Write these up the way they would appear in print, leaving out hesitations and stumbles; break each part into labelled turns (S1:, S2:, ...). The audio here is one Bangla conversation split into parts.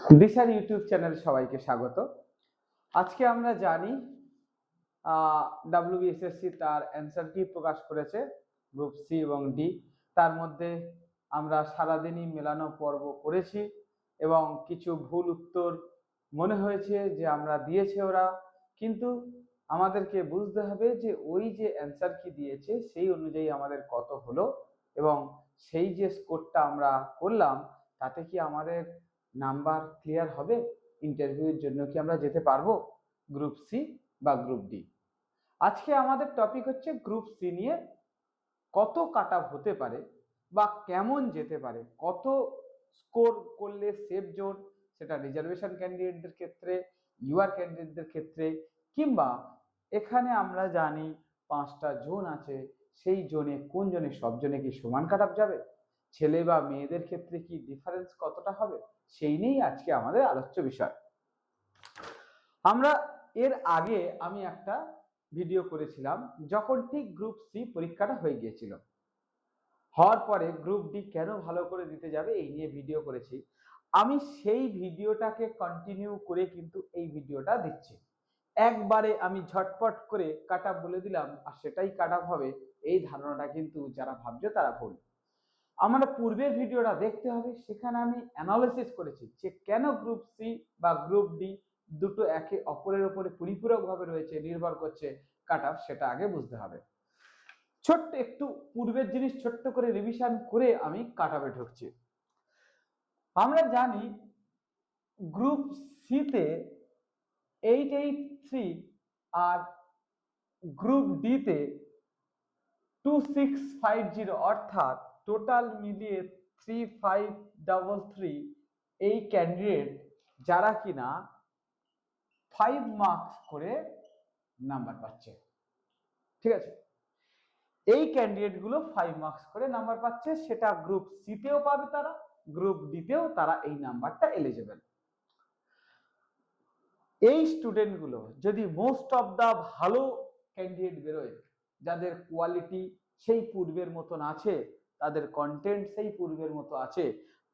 S1: দিশার ইউটিউব চ্যানেল সবাইকে স্বাগত। আজকে আমরা জানি WBSSC তার অ্যান্সার কি প্রকাশ করেছে গ্রুপ সি এবং ডি। তার মধ্যে আমরা সারাদিনই মেলানো পর্ব করেছি এবং কিছু ভুল উত্তর মনে হয়েছে যে আমরা দিয়েছে ওরা, কিন্তু আমাদেরকে বুঝতে হবে যে ওই যে অ্যান্সার কি দিয়েছে সেই অনুযায়ী আমাদের কত হলো এবং সেই যে স্কোরটা আমরা করলাম তাতে কি আমাদের নাম্বার ক্লিয়ার হবে, ইন্টারভিউর জন্য কি আমরা যেতে পারবো গ্রুপ সি বা গ্রুপ ডি। আজকে আমাদের টপিক হচ্ছে গ্রুপ সি নিয়ে কত কাট অফ হতে পারে বা কেমন যেতে পারে, কত স্কোর করলে সেফ জোন, সেটা রিজার্ভেশন ক্যান্ডিডেটদের ক্ষেত্রে, ইউআর ক্যান্ডিডেটদের ক্ষেত্রে, কিংবা এখানে আমরা জানি 5টা জোন আছে, সেই জোনে কোন জোনে সব জোনে কি সমান কাট অফ যাবে, ছেলে বা মেয়েদের ক্ষেত্রে কি ডিফারেন্স কতটা হবে, সেই নিয়েই আজকে আমাদের আলোচ্য বিষয়। আমরা এর আগে আমি একটা ভিডিও করেছিলাম যখন ঠিক গ্রুপ সি পরীক্ষাটা হয়ে গিয়েছিল, হওয়ার পরে গ্রুপ ডি কেন ভালো করে দিতে যাবে এই নিয়ে ভিডিও করেছি। আমি সেই ভিডিওটাকে কন্টিনিউ করে কিন্তু এই ভিডিওটা দিচ্ছি। একবারে আমি ঝটপট করে কাট অফ বলে দিলাম আর সেটাই কাট অফ হবে, এই ধারণাটা কিন্তু যারা ভাবছে তারা ভুল। আমরা পূর্বের ভিডিওটা দেখতে হবে, সেখানে আমি অ্যানালিসিস করেছি যে কেন গ্রুপ সি বা গ্রুপ ডি দুটো একে অপরের উপরে পরিপূরকভাবে রয়েছে, নির্ভর করছে কাট অফ, সেটা আগে বুঝতে হবে। ছোট্ট একটু পূর্বের জিনিস ছোট্ট করে রিভিশন করে আমি কাট অফে ঢুকছি। আমরা জানি গ্রুপ সিতে 883 আর গ্রুপ ডিতে 2650, অর্থাৎ টোটাল মিলিয়ে 3533 এই ক্যান্ডিডেট যারা কিনা 5 মার্কস করে নাম্বার পাচ্ছে। ঠিক আছে, এই ক্যান্ডিডেট গুলো 5 মার্কস করে নাম্বার পাচ্ছে, সেটা গ্রুপ সিতেও পাবে তারা, গ্রুপ ডিতেও তারা এই নাম্বারটা এলিজিবল। এই স্টুডেন্ট গুলো যদি মোস্ট অফ দা ভালো ক্যান্ডিডেট বেরোয়, যাদের কোয়ালিটি সেই পূর্বের মতন আছে, তাদের কন্টেন্ট সেই পূর্বের মতো আছে,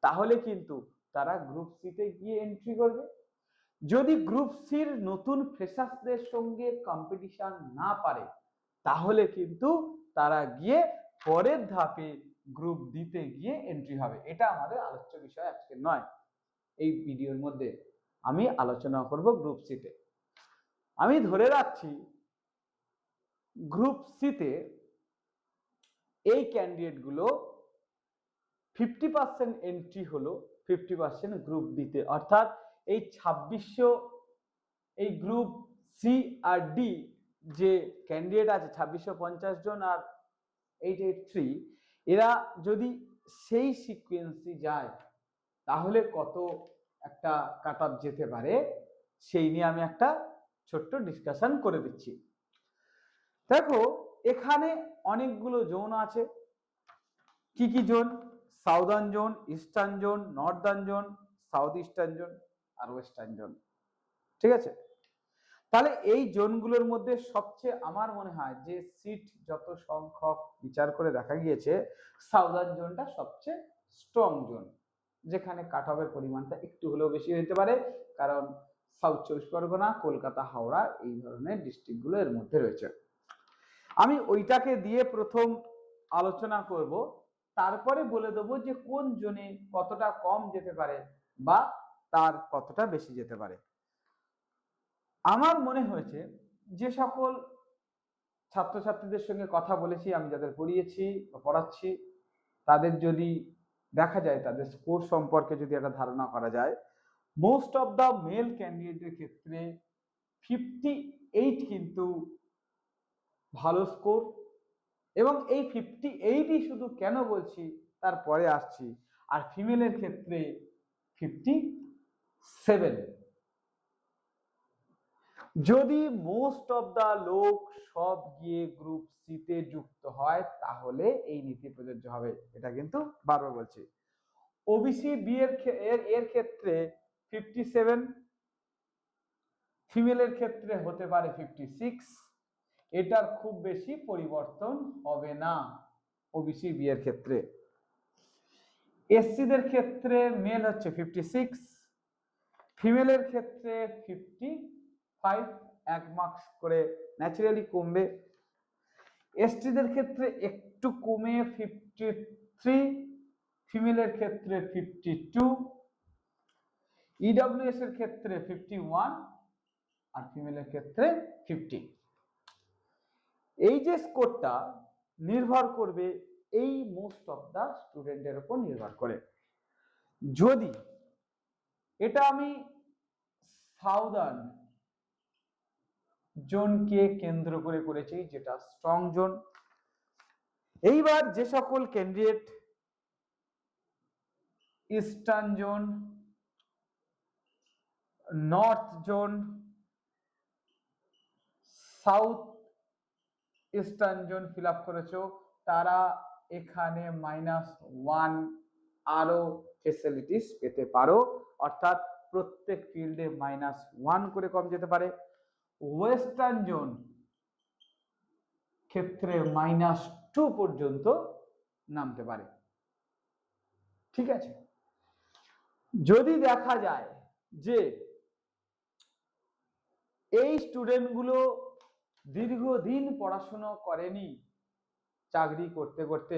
S1: তাহলে কিন্তু তারা গ্রুপ সিতে গিয়ে এন্ট্রি করবে। যদি গ্রুপ সির নতুন ফ্রেশার্সদের সঙ্গে কম্পিটিশন না পারে, তাহলে কিন্তু তারা গিয়ে পরের ধাপে গ্রুপ ডিতে গিয়ে এন্ট্রি হবে। এটা আমাদের আলোচ্য বিষয় আজকে নয়, এই ভিডিওর মধ্যে আমি আলোচনা করব গ্রুপ সিতে। আমি ধরে রাখছি গ্রুপ সিতে এই ক্যান্ডিডেট গুলো 50% এন্ট্রি হলো, 50% গ্রুপ ডিতে, অর্থাৎ এই 2600 এই গ্রুপ সি আর ডি যে ক্যান্ডিডেট আছে 2650 জন আর 883, এরা যদি সেই সিকোয়েন্সে যায় তাহলে কত একটা কাট অফ যেতে পারে, সেই নিয়ে আমি একটা ছোট্ট ডিসকাশন করে দিচ্ছি। দেখো এখানে অনেকগুলো জোন আছে। কি কি zone? Southern zone, eastern zone, northern zone, south eastern zone আর ওয়েস্টার্ন জোন। ঠিক আছে, তাহলে এই জোনগুলোর মধ্যে সবচেয়ে আমার মনে হয় যে সিট যত সংখ্যক বিচার করে দেখা গিয়েছে, সাউদার্ন জোনটা সবচেয়ে স্ট্রং জোন, যেখানে কাট অফের পরিমাণটা একটু হলেও বেশি হতে পারে, কারণ সাউথ 24 পরগনা, কলকাতা, হাওড়া এই ধরনের ডিস্ট্রিক্টগুলো এর মধ্যে রয়েছে। আমি ওইটাকে দিয়ে প্রথম আলোচনা করব, তারপরে বলে দেবো যে কোন জোনে কতটা কম যেতে পারে বা তার কতটা বেশি যেতে পারে। আমার মনে হয়েছে যে সকল ছাত্রছাত্রীদের সঙ্গে কথা বলেছি, আমি যাদের পড়িয়েছি বা পড়াচ্ছি, তাদের যদি দেখা যায়, তাদের স্কোর সম্পর্কে যদি একটা ধারণা করা যায়, মোস্ট অফ দ্য মেল ক্যান্ডিডেটের ক্ষেত্রে 58 কিন্তু ভালো স্কোর। এবং এই 58ই শুধু কেন বলছি তারপরে আসছি। আর ফিমেলের ক্ষেত্রে 57। যদি মোস্ট অফ দা লোক সব গিয়ে গ্রুপ সিতে যুক্ত হয় তাহলে এই নীতি প্রযোজ্য হবে, এটা কিন্তু বারবার বলছি। ওবিসি বি এর ক্ষেত্রে 57, ফিমেলের ক্ষেত্রে হতে পারে 56, এটার খুব বেশি পরিবর্তন হবে না ওবিসি বি এর ক্ষেত্রে। এসসিদের ক্ষেত্রে মেল হচ্ছে 56, ফিমেলের ক্ষেত্রে 55, 1 মার্কস করে ন্যাচারালি কমবে। এসটিদের ক্ষেত্রে একটু কমে 53, ফিমেলের ক্ষেত্রে 52, ইডব্লিউএস এর ক্ষেত্রে 51 আর ফিমেলের ক্ষেত্রে 50। এই যে স্কোরটা নির্ভর করবে এই মোস্ট অফ দা স্টুডেন্টের উপর নির্ভর করে। যদি এটা আমি সাউদার্ন জোনকে কেন্দ্র করে করেছি, যেটা স্ট্রং জোন। এইবার যে সকল candidate eastern zone, north zone, south eastern zone fill up করেছো, তারা এখানে -1 আরো ফেসিলিটিস পেতে পারো, অর্থাৎ প্রত্যেক ফিল্ডে -1 করে কম যেতে পারে। ওয়েস্টার্ন জোন ক্ষেত্রে -2 পর্যন্ত নামতে পারে। ঠিক আছে, যদি দেখা যায় যে এই স্টুডেন্টগুলো দীর্ঘদিন পড়াশোনা করেনি, চাকরি করতে করতে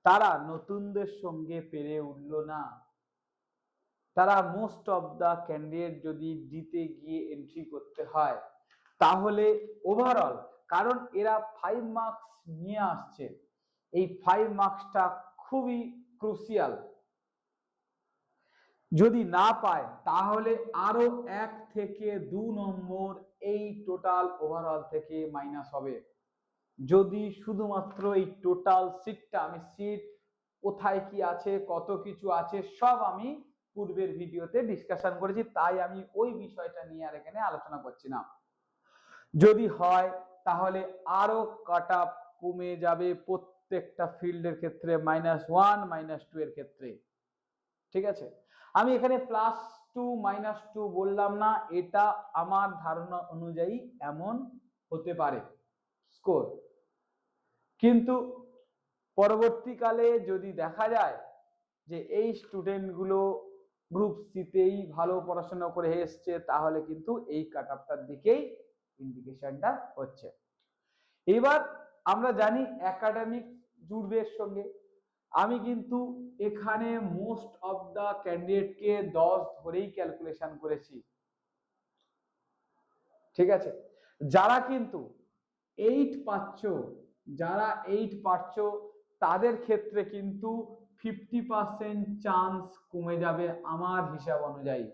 S1: তারা নতুনদের সঙ্গে পেরে উঠল না, তারা মোস্ট অফ দা ক্যান্ডিডেট যদি দিতে গিয়ে এন্ট্রি করতে হয়, তাহলে ওভারঅল, কারণ এরা 5 মার্কস নিয়ে আসছে, এই 5 মার্কসটা খুবই ক্রুশিয়াল। যদি না পায় তাহলে আরো 1 থেকে 2 নম্বর এই টোটাল ওভারঅল থেকে মাইনাস হবে। যদি শুধুমাত্র এই টোটাল সিটটা, আমি সিট কোথায় কি আছে, কত কিছু আছে, সব আমি পূর্বের ভিডিওতে ডিসকাশন করেছি, তাই আমি ওই বিষয়টা নিয়ে আর এখানে আলোচনা করছি না। যদি হয় তাহলে আরো কাট আপ কমে যাবে প্রত্যেকটা ফিল্ডের ক্ষেত্রে, -1 -2 এর ক্ষেত্রে। ঠিক আছে, আমি এখানে +2 -2 বললাম না, এটা আমার ধারণা অনুযায়ী এমন হতে পারে স্কোর, কিন্তু পরবর্তীকালে যদি দেখা যায় যে এই স্টুডেন্টগুলো গ্রুপ সিতেই ভালো পড়াশোনা করে এসছে, তাহলে কিন্তু এই কাট আপটার দিকেই ইন্ডিকেশনটা হচ্ছে। এবার আমরা জানি একাডেমিক জুড়বে এর সঙ্গে, আমি কিন্তু এখানে মোস্ট অফ দা ক্যান্ডিডেটকে 10 ধরেই ক্যালকুলেশন করেছি। ঠিক আছে, যারা কিন্তু 8 পাচ্ছ, যারা 8 পাচ্ছ তাদের ক্ষেত্রে কিন্তু 50% চান্স কমে যাবে আমার হিসাব অনুযায়ী।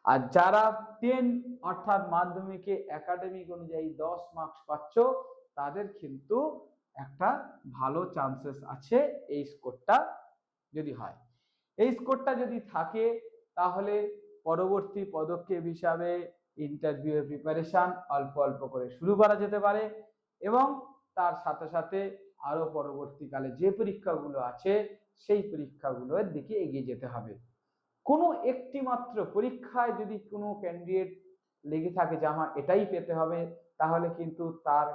S1: আর যারা 10 অর্থাৎ মাধ্যমিকে একাডেমিক অনুযায়ী 10 মার্কস পাচ্ছ, তাদের কিন্তু একটা ভালো চান্সেস আছে এই স্কোরটা যদি হয়। এই স্কোরটা যদি থাকে তাহলে পরবর্তী পদক্ষেপ হিসাবে ইন্টারভিউয়ের প্রিপারেশন অল্প অল্প করে শুরু করা যেতে পারে, এবং তার সাথে সাথে আরো পরবর্তীকালে যে পরীক্ষাগুলো আছে সেই পরীক্ষাগুলোর দিকে এগিয়ে যেতে হবে। কোনো একটি মাত্র পরীক্ষায় যদি কোনো ক্যান্ডিডেট লেগে থাকে যে আমার এটাই পেতে হবে, তাহলে কিন্তু তার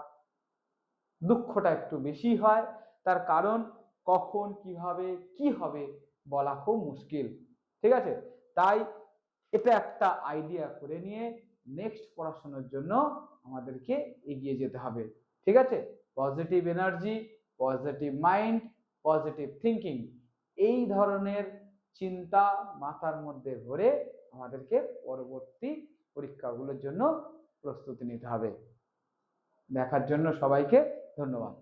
S1: দুঃখটা একটু বেশি হয়। তার কারণ কখন কিভাবে কি হবে বলা খুব মুশকিল। ঠিক আছে, তাই এটা একটা আইডিয়া করে নিয়ে নেক্সট পড়াশোনার জন্য আমাদেরকে এগিয়ে যেতে হবে। ঠিক আছে, positive energy, positive mind, positive thinking, এই ধরনের চিন্তা মাথার মধ্যে ভরে আমাদেরকে পরবর্তী পরীক্ষাগুলোর জন্য প্রস্তুতি নিতে হবে। দেখার জন্য সবাইকে ধন্যবাদ।